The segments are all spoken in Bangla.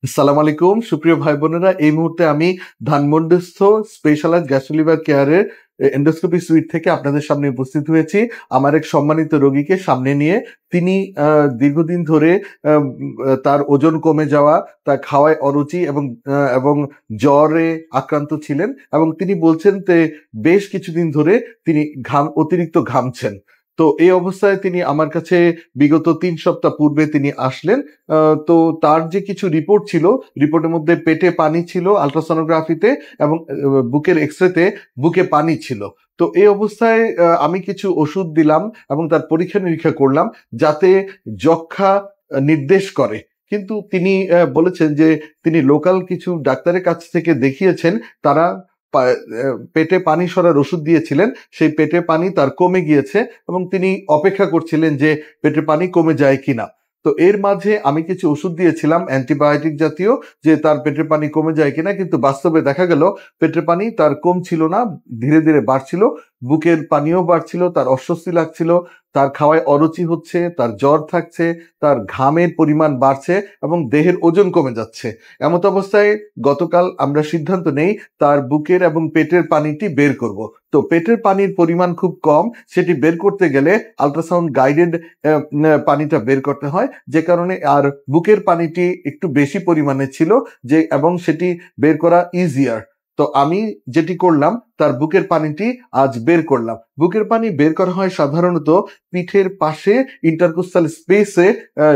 আসসালামু আলাইকুম সুপ্রিয় ভাই বোনেরা, এই মুহূর্তে আমি ধানমন্ডিস্থ স্পেশালাইজ গ্যাস্ট্রোলিভার কেয়ারের এন্ডোস্কোপি সুইট থেকে আপনাদের সামনে উপস্থিত হয়েছি আমার এক সম্মানিত রোগীকে সামনে নিয়ে। তিনি দীর্ঘদিন ধরে তার ওজন কমে যাওয়া, তার খাওয়ায় অরুচি এবং জ্বরে আক্রান্ত ছিলেন, এবং তিনি বলছেন যে বেশ কিছুদিন ধরে তিনি অতিরিক্ত ঘামছেন। তো এই অবস্থায় তিনি আমার কাছে বিগত 3 সপ্তাহ পূর্বে তিনি আসলেন। তো তার যে কিছু রিপোর্ট ছিল, রিপোর্টের মধ্যে পেটে পানি ছিল আলট্রাসোনোগ্রাফিতে, এবং বুকের এক্সরেতে বুকে পানি ছিল। তো এই অবস্থায় আমি কিছু ওষুধ দিলাম এবং তার পরীক্ষা নিরীক্ষা করলাম যাতে যক্ষা নির্দেশ করে। কিন্তু তিনি বলেছেন যে তিনি লোকাল কিছু ডাক্তারের কাছ থেকে দেখিয়েছেন, তারা পেটে পানি সরার ওষুধ দিয়েছিলেন, সেই পেটে পানি তার কমে গিয়েছে এবং তিনি অপেক্ষা করছিলেন যে পেটের পানি কমে যায় কিনা। তো এর মাঝে আমি কিছু ওষুধ দিয়েছিলাম অ্যান্টিবায়োটিক জাতীয়, যে তার পেটের পানি কমে যায় কিনা, কিন্তু বাস্তবে দেখা গেল পেটের পানি তার কমছিল না, ধীরে ধীরে বাড়ছিল, বুকের পানিও বাড়ছিল, তার অস্বস্তি লাগছিল, তার খাওয়ায় অরুচি হচ্ছে, তার জ্বর থাকছে, তার ঘামের পরিমাণ বাড়ছে এবং দেহের ওজন কমে যাচ্ছে। এমত অবস্থায় গতকাল আমরা সিদ্ধান্ত নেই তার বুকের এবং পেটের পানিটি বের করব। তো পেটের পানির পরিমাণ খুব কম, সেটি বের করতে গেলে আল্ট্রাসাউন্ড গাইডেড পানিটা বের করতে হয়, যে কারণে আর বুকের পানিটি একটু বেশি পরিমাণে ছিল, যে এবং সেটি বের করা ইজিয়ার। তো আমি যেটি করলাম, তার বুকের পানিটি আজ বের করলাম। বুকের পানি বের করা হয় সাধারণত পিঠের পাশে ইন্টারকোস্টাল স্পেসে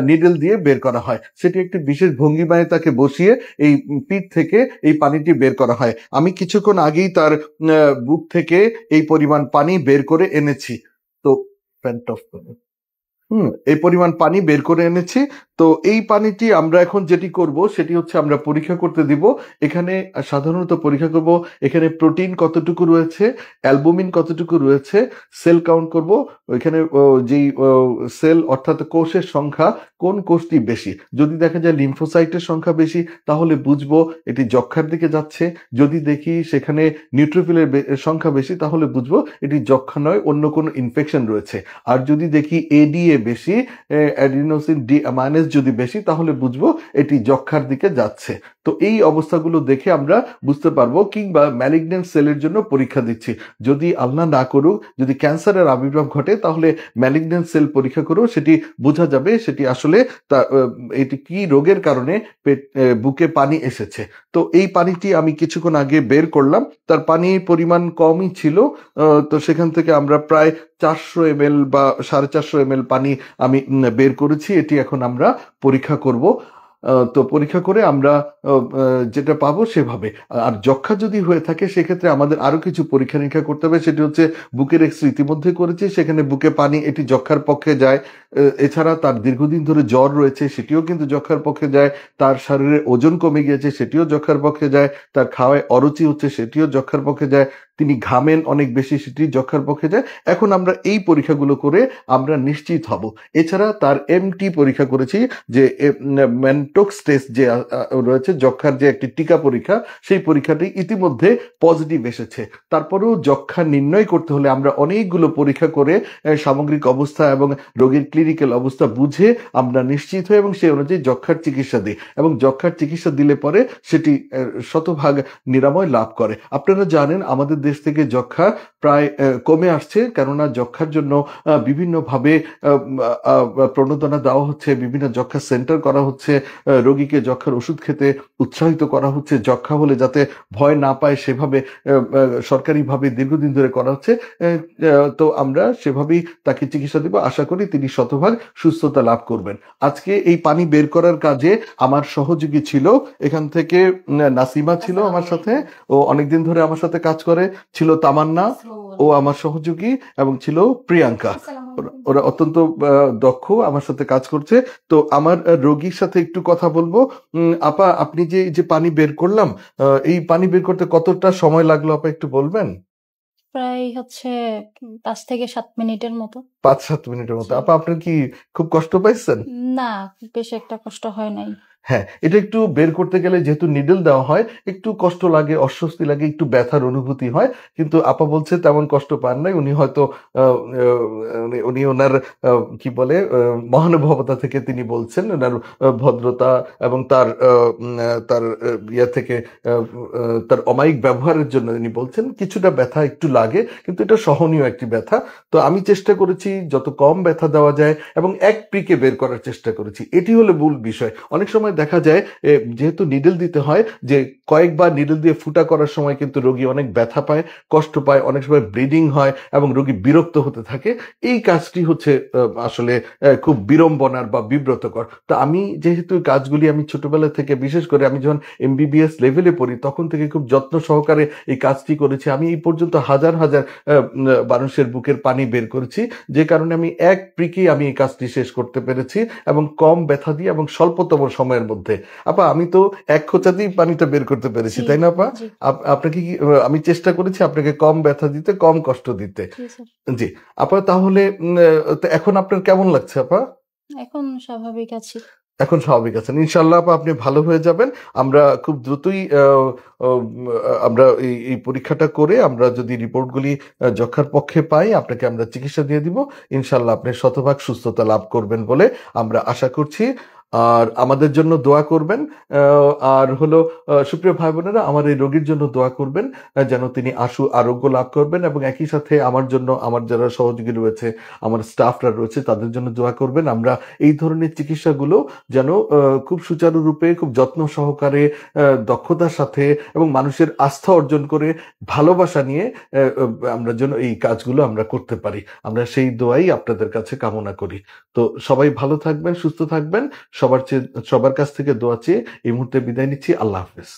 নিডল দিয়ে বের করা হয়, সেটি একটি বিশেষ ভঙ্গিমায় তাকে বসিয়ে এই পিঠ থেকে এই পানিটি বের করা হয়। আমি কিছুক্ষণ আগেই তার বুক থেকে এই পরিমাণ পানি বের করে এনেছি। তো ফ্যানটা অফ করুন। এই পরিমাণ পানি বের করে এনেছি। তো এই পানিটি আমরা এখন যেটি করব সেটি হচ্ছে আমরা পরীক্ষা করতে দিব। এখানে সাধারণত পরীক্ষা করব এখানে প্রোটিন কতটুকু রয়েছে, অ্যালবুমিন কতটুকু রয়েছে, সেল কাউন্ট করব, ওইখানে যেই সেল অর্থাৎ কোষের সংখ্যা, কোন কোষটি বেশি। যদি দেখা যায় লিম্ফোসাইটের সংখ্যা বেশি, তাহলে বুঝবো এটি যক্ষার দিকে যাচ্ছে। যদি দেখি সেখানে নিউট্রোফিলের সংখ্যা বেশি, তাহলে বুঝবো এটি যক্ষা নয়, অন্য কোনো ইনফেকশন রয়েছে। আর যদি দেখি এডিএ বেশি, অ্যাডিনোসিন ডি মাইনাস যদি বেশি, তাহলে বুঝবো এটি যক্ষার দিকে যাচ্ছে। তো এই অবস্থাগুলো দেখে আমরা বুঝতে পারবো, কিংবা ম্যালিগন্যান্ট সেলের জন্য পরীক্ষা দিচ্ছি। যদি আল্লাহ না করুক, যদি ক্যান্সারের আবির্ভাব ঘটে, তাহলে ম্যালিগন্যান্ট সেল পরীক্ষা করেও সেটি বোঝা যাবে সেটি আসলে এটি কি রোগের কারণে বুকে পানি এসেছে। তো এই পানিটি আমি কিছুক্ষণ আগে বের করলাম, তার পানির পরিমাণ কমই ছিল। তো সেখান থেকে আমরা প্রায় 400 ml বা 450 ml পানি আমি বের করেছি। এটি এখন আমরা পরীক্ষা করব। তো পরীক্ষা করে আমরা যেটা পাবো সেভাবে। আর যক্ষা যদি হয়ে থাকে, সেক্ষেত্রে আমাদের আরো কিছু পরীক্ষা নিরীক্ষা করতে হবে। সেটি হচ্ছে বুকের এক্স ইতিমধ্যে করেছি, সেখানে বুকে পানি, এটি যক্ষার পক্ষে যায়। এছাড়া তার দীর্ঘদিন ধরে জ্বর রয়েছে, সেটিও কিন্তু যক্ষার পক্ষে যায়। তার শরীরে ওজন কমে গিয়েছে, সেটিও যক্ষার পক্ষে যায়। তার খাওয়ায় অরুচি হচ্ছে, সেটিও যক্ষার পক্ষে যায়। তিনি ঘামেন অনেক বেশি, সেটি যক্ষার পক্ষে যায়। এখন আমরা এই পরীক্ষাগুলো করে আমরা নিশ্চিত হব। এছাড়া তার এমটি পরীক্ষা করেছি, যে ম্যানটোক্স টেস্ট যে রয়েছে, যক্ষার যে একটি টিকা পরীক্ষা, সেই পরীক্ষাটি ইতিমধ্যে পজিটিভ এসেছে। তারপরেও যক্ষা নির্ণয় করতে হলে আমরা অনেকগুলো পরীক্ষা করে সামগ্রিক অবস্থা এবং রোগীর ক্লিনিক্যাল অবস্থা বুঝে আমরা নিশ্চিত হই এবং সেই অনুযায়ী যক্ষার চিকিৎসা দিই, এবং যক্ষার চিকিৎসা দিলে পরে সেটি শতভাগ নিরাময় লাভ করে। আপনারা জানেন আমাদের দেশ থেকে যক্ষা প্রায় কমে আসছে, কেননা যক্ষার জন্য বিভিন্নভাবে প্রণোদনা দেওয়া হচ্ছে, বিভিন্ন যক্ষা সেন্টার করা হচ্ছে, রোগীকে যক্ষার ওষুধ খেতে উৎসাহিত করা হচ্ছে, যক্ষা হলে যাতে ভয় না পায় সেভাবে সরকারিভাবে দীর্ঘদিন ধরে করা হচ্ছে। তো আমরা সেভাবেই তাকে চিকিৎসা দিব, আশা করি তিনি শতভাগ সুস্থতা লাভ করবেন। আজকে এই পানি বের করার কাজে আমার সহযোগী ছিল, এখান থেকে নাসিমা ছিল আমার সাথে, ও অনেকদিন ধরে আমার সাথে কাজ করে, ছিল তামান্না, ও আমার সহযোগী, এবং ছিল প্রিয়াঙ্কা। ওরা অত্যন্ত দক্ষ, আমার সাথে কাজ করছে। তো আমার রোগীর সাথে একটু কথা বলবো। আপা, আপনি যে পানি বের করলাম, এই পানি বের করতে কতটা সময় লাগলো আপা, একটু বলবেন? প্রায় হচ্ছে 5 থেকে 7 মিনিটের মতো। 5-7 মিনিটের মতো। আপা, আপনার কি খুব কষ্ট পাইছেন? না, বেশ একটা কষ্ট হয় নাই। হ্যাঁ, এটা একটু বের করতে গেলে যেহেতু নিডল দেওয়া হয়, একটু কষ্ট লাগে, অস্বস্তি লাগে, একটু ব্যথার অনুভূতি হয়। কিন্তু আপা বলছে তেমন কষ্ট পান নাই। উনি হয়তো আ আ উনি উনার কি বলে মহানুভবতা থেকে তিনি বলছেন, উনার ভদ্রতা এবং তার তার ইয়া থেকে আ আ তার অমায়িক ব্যবহারের জন্য তিনি বলছেন কিছুটা ব্যথা একটু লাগে, কিন্তু এটা সহনীয় একটি ব্যথা। তো আমি চেষ্টা করেছি যত কম ব্যথা দেওয়া যায় এবং এক প্রিকে বের করার চেষ্টা করেছি। এটি হলো মূল বিষয়। অনেক সময় দেখা যায় যেহেতু নিডল দিতে হয়, যে কয়েকবার নিডল দিয়ে ফুটা করার সময় কিন্তু রোগী অনেক ব্যথা পায়, কষ্ট পায়, অনেক সময় ব্লিডিং হয় এবং রোগী বিরক্ত হতে থাকে। এই কাজটি হচ্ছে আসলে খুব বিড়ম্বনার বা বিব্রতকর। তো আমি যেহেতু এই কাজগুলি আমি ছোটবেলা থেকে, বিশেষ করে আমি যখন এমবিবিএস লেভেলে পড়ি তখন থেকে খুব যত্ন সহকারে এই কাজটি করেছি। আমি এই পর্যন্ত হাজার হাজার মানুষের বুকের পানি বের করেছি, যে কারণে আমি এক প্রিকেই আমি এই কাজটি শেষ করতে পেরেছি এবং কম ব্যথা দিয়ে এবং স্বল্পতম সময়ের মধ্যে। আপা আমি তো এক খোঁচাতেই পানিটা বের করতে পেরেছি, জি, তাই না আপা? জি, আপনাকে কি আমি চেষ্টা করেছি আপনাকে কম ব্যথা দিতে, কম কষ্ট দিতে। জি স্যার। জি। আপা তাহলে তো এখন আপনার কেমন লাগছে আপা? এখন স্বাভাবিক আছি। এখন স্বাভাবিক আছেন। ইনশাআল্লাহ আপা আপনি ভালো হয়ে যাবেন। আমরা খুব দ্রুতই অম আমরা এই পরীক্ষাটা করে আমরা যদি রিপোর্টগুলি যক্ষার পক্ষে পাই, আপনাকে আমরা চিকিৎসা দিয়ে দিব। ইনশাআল্লাহ আপনি শতভাগ সুস্থতা লাভ করবেন বলে আমরা আশা করছি। আর আমাদের জন্য দোয়া করবেন। আ আর হলো সুপ্রিয় ভাই-বোনেরা, আমার এই রোগীর জন্য দোয়া করবেন যেন তিনি আরোগ্য লাভ করবেন এবং একই সাথে আমার জন্য, আমার যারা সহযোগী রয়েছে, আমার স্টাফরা রয়েছে তাদের জন্য দোয়া করবেন। আমরা এই ধরনের চিকিৎসাগুলো যেন খুব সুচারুরূপে, খুব যত্ন সহকারে, দক্ষতার সাথে এবং মানুষের আস্থা অর্জন করে, ভালোবাসা নিয়ে আমরা যেন এই কাজগুলো আমরা করতে পারি। আমরা সেই দোয়াই আপনাদের কাছে কামনা করি। তো সবাই ভালো থাকবেন, সুস্থ থাকবেন। সবার কাছ থেকে দোয়া চেয়ে এই মুহূর্তে বিদায় নিচ্ছি। আল্লাহ হাফেজ।